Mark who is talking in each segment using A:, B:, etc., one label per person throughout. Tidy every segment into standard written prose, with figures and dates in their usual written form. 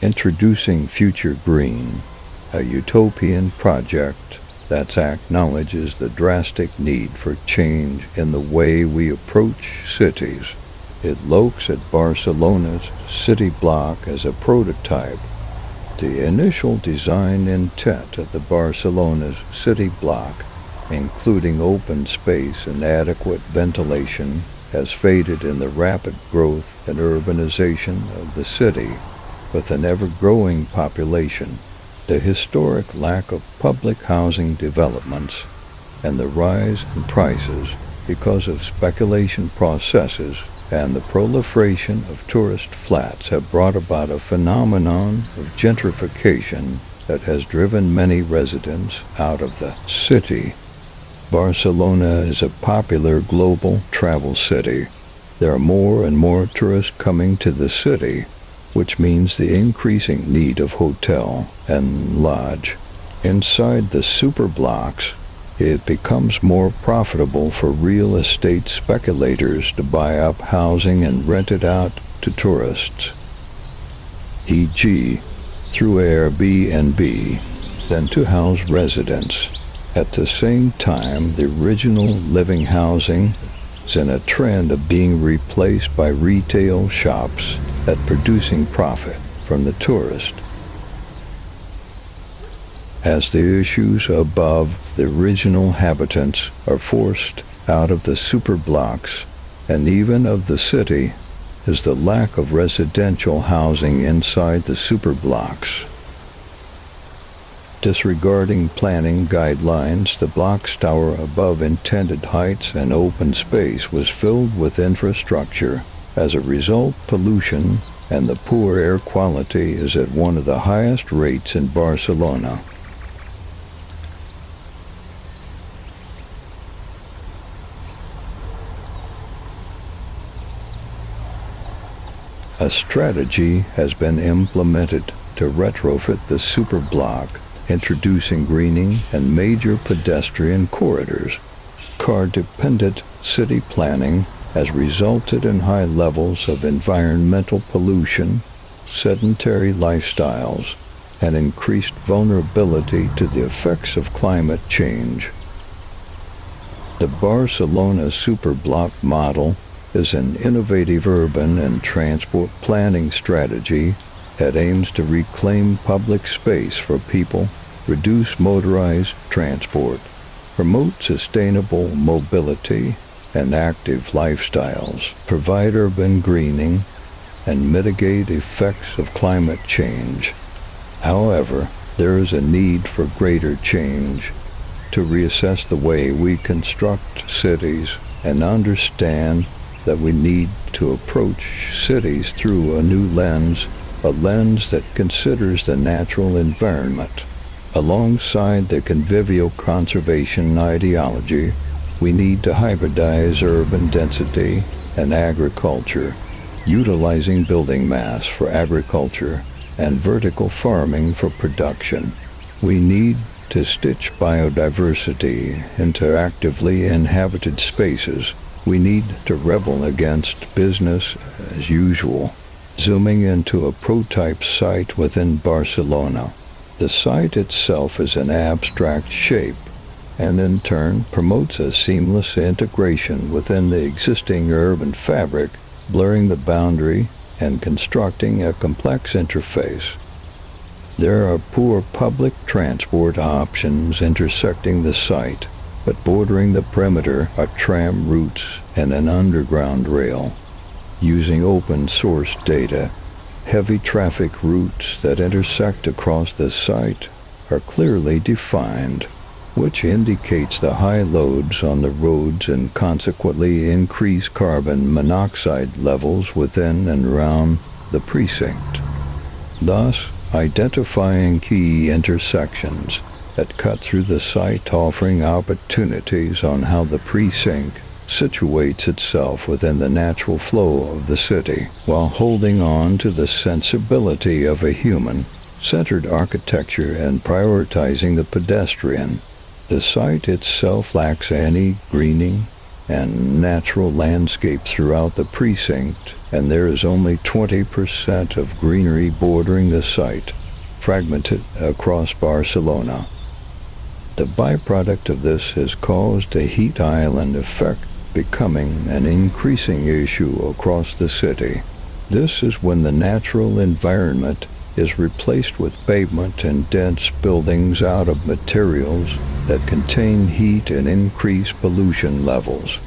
A: Introducing FutureGreen, a utopian project that acknowledges the drastic need for change in the way we approach cities. It looks at Barcelona's city block as a prototype. The initial design intent of the Barcelona's city block, including open space and adequate ventilation, has faded in the rapid growth and urbanization of the city. With an ever-growing population, the historic lack of public housing developments, and the rise in prices because of speculation processes and the proliferation of tourist flats have brought about a phenomenon of gentrification that has driven many residents out of the city. Barcelona is a popular global travel city. There are more and more tourists coming to the city, which means the increasing need of hotel and lodge. Inside the superblocks, it becomes more profitable for real estate speculators to buy up housing and rent it out to tourists, e.g., through Airbnb, than to house residents. At the same time, the original living housing is in a trend of being replaced by retail shops at producing profit from the tourist. As the issues above, the original habitants are forced out of the superblocks and even of the city, is the lack of residential housing inside the superblocks. Disregarding planning guidelines, the block's tower above intended heights and open space was filled with infrastructure. As a result, pollution and the poor air quality is at one of the highest rates in Barcelona. A strategy has been implemented to retrofit the superblock, introducing greening and major pedestrian corridors. Car-dependent city planning has resulted in high levels of environmental pollution, sedentary lifestyles, and increased vulnerability to the effects of climate change. The Barcelona superblock model is an innovative urban and transport planning strategy that aims to reclaim public space for people, reduce motorized transport, promote sustainable mobility and active lifestyles, provide urban greening, and mitigate effects of climate change. However, there is a need for greater change, to reassess the way we construct cities and understand that we need to approach cities through a new lens, a lens that considers the natural environment. Alongside the convivial conservation ideology, we need to hybridize urban density and agriculture, utilizing building mass for agriculture and vertical farming for production. We need to stitch biodiversity into actively inhabited spaces. We need to rebel against business as usual. Zooming into a prototype site within Barcelona, the site itself is an abstract shape and in turn promotes a seamless integration within the existing urban fabric, blurring the boundary and constructing a complex interface. There are poor public transport options intersecting the site, but bordering the perimeter are tram routes and an underground rail. Using open source data, heavy traffic routes that intersect across the site are clearly defined, which indicates the high loads on the roads and consequently increased carbon monoxide levels within and around the precinct. Thus, identifying key intersections that cut through the site, offering opportunities on how the precinct situates itself within the natural flow of the city, while holding on to the sensibility of a human-centered architecture and prioritizing the pedestrian. The site itself lacks any greening and natural landscape throughout the precinct and there is only 20% of greenery bordering the site, fragmented across Barcelona. The byproduct of this has caused a heat island effect, becoming an increasing issue across the city. This is when the natural environment is replaced with pavement and dense buildings out of materials that contain heat and increase pollution levels.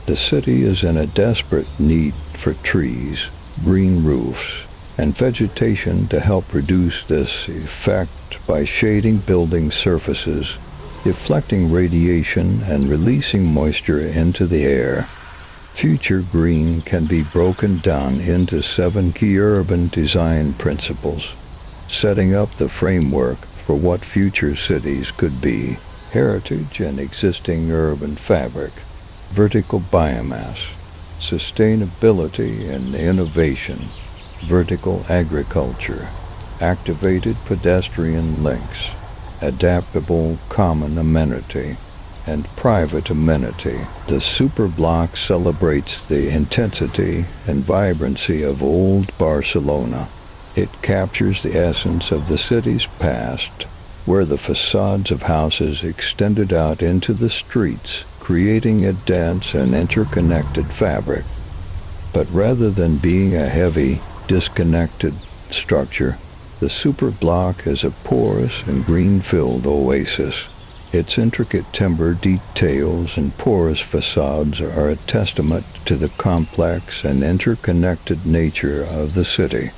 A: The city is in a desperate need for trees, green roofs, and vegetation to help reduce this effect by shading building surfaces, deflecting radiation, and releasing moisture into the air. FutureGreen can be broken down into 7 key urban design principles, setting up the framework for what future cities could be: heritage and existing urban fabric, vertical biomass, sustainability and innovation, vertical agriculture, activated pedestrian links, adaptable common amenity, and private amenity. The superblock celebrates the intensity and vibrancy of old Barcelona. It captures the essence of the city's past, where the facades of houses extended out into the streets, creating a dense and interconnected fabric. But rather than being a heavy, disconnected structure, the superblock is a porous and green-filled oasis. Its intricate timber details and porous facades are a testament to the complex and interconnected nature of the city.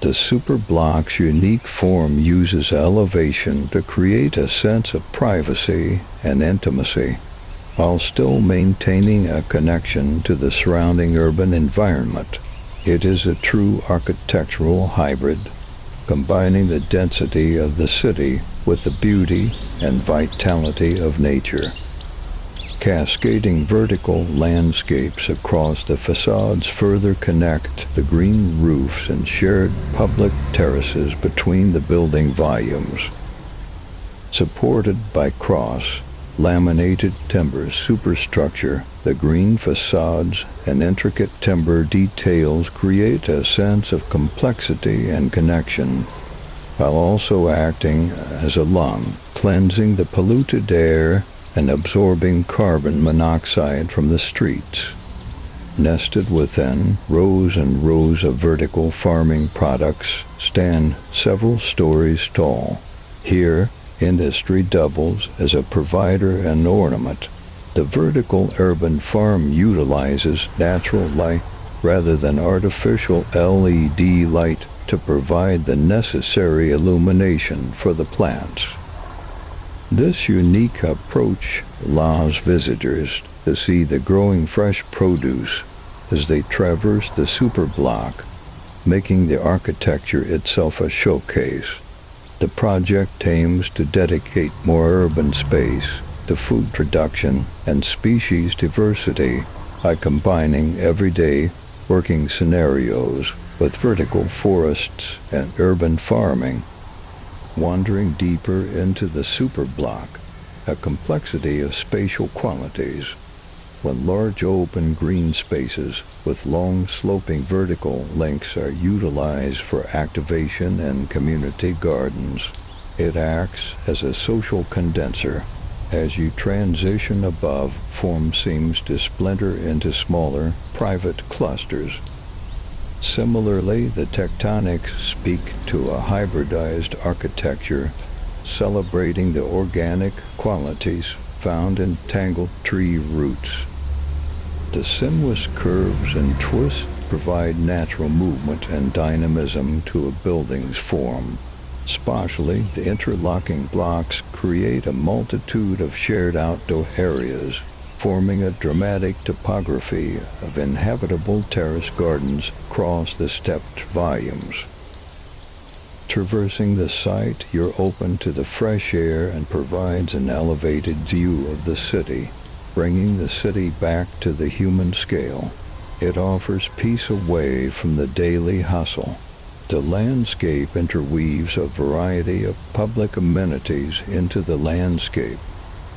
A: The superblock's unique form uses elevation to create a sense of privacy and intimacy, while still maintaining a connection to the surrounding urban environment. It is a true architectural hybrid, combining the density of the city with the beauty and vitality of nature. Cascading vertical landscapes across the facades further connect the green roofs and shared public terraces between the building volumes. Supported by cross-laminated timber superstructure, the green facades and intricate timber details create a sense of complexity and connection, while also acting as a lung, cleansing the polluted air and absorbing carbon monoxide from the streets. Nested within, rows and rows of vertical farming products stand several stories tall. Here, industry doubles as a provider and ornament. The vertical urban farm utilizes natural light rather than artificial LED light to provide the necessary illumination for the plants. This unique approach allows visitors to see the growing fresh produce as they traverse the superblock, making the architecture itself a showcase. The project aims to dedicate more urban space to food production and species diversity by combining everyday working scenarios with vertical forests and urban farming. Wandering deeper into the superblock, a complexity of spatial qualities, when large open green spaces with long sloping vertical links are utilized for activation and community gardens. It acts as a social condenser. As you transition above, form seems to splinter into smaller, private clusters. Similarly, the tectonics speak to a hybridized architecture, celebrating the organic qualities found in tangled tree roots. The sinuous curves and twists provide natural movement and dynamism to a building's form. Spatially, the interlocking blocks create a multitude of shared outdoor areas, forming a dramatic topography of inhabitable terrace gardens across the stepped volumes. Traversing the site, you're open to the fresh air and provides an elevated view of the city, bringing the city back to the human scale. It offers peace away from the daily hustle. The landscape interweaves a variety of public amenities into the landscape,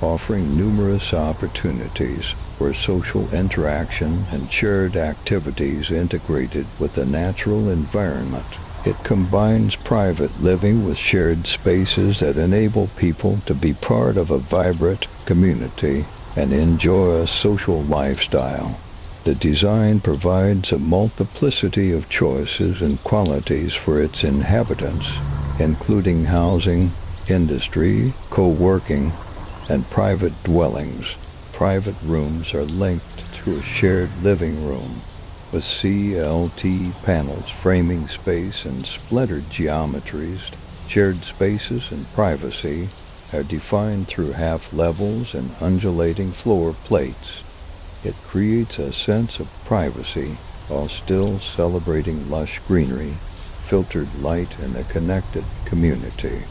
A: offering numerous opportunities for social interaction and shared activities integrated with the natural environment. It combines private living with shared spaces that enable people to be part of a vibrant community and enjoy a social lifestyle. The design provides a multiplicity of choices and qualities for its inhabitants, including housing, industry, co-working, and private dwellings. Private rooms are linked to a shared living room, with CLT panels framing space and splintered geometries. Shared spaces and privacy are defined through half-levels and undulating floor plates. It creates a sense of privacy while still celebrating lush greenery, filtered light, and a connected community.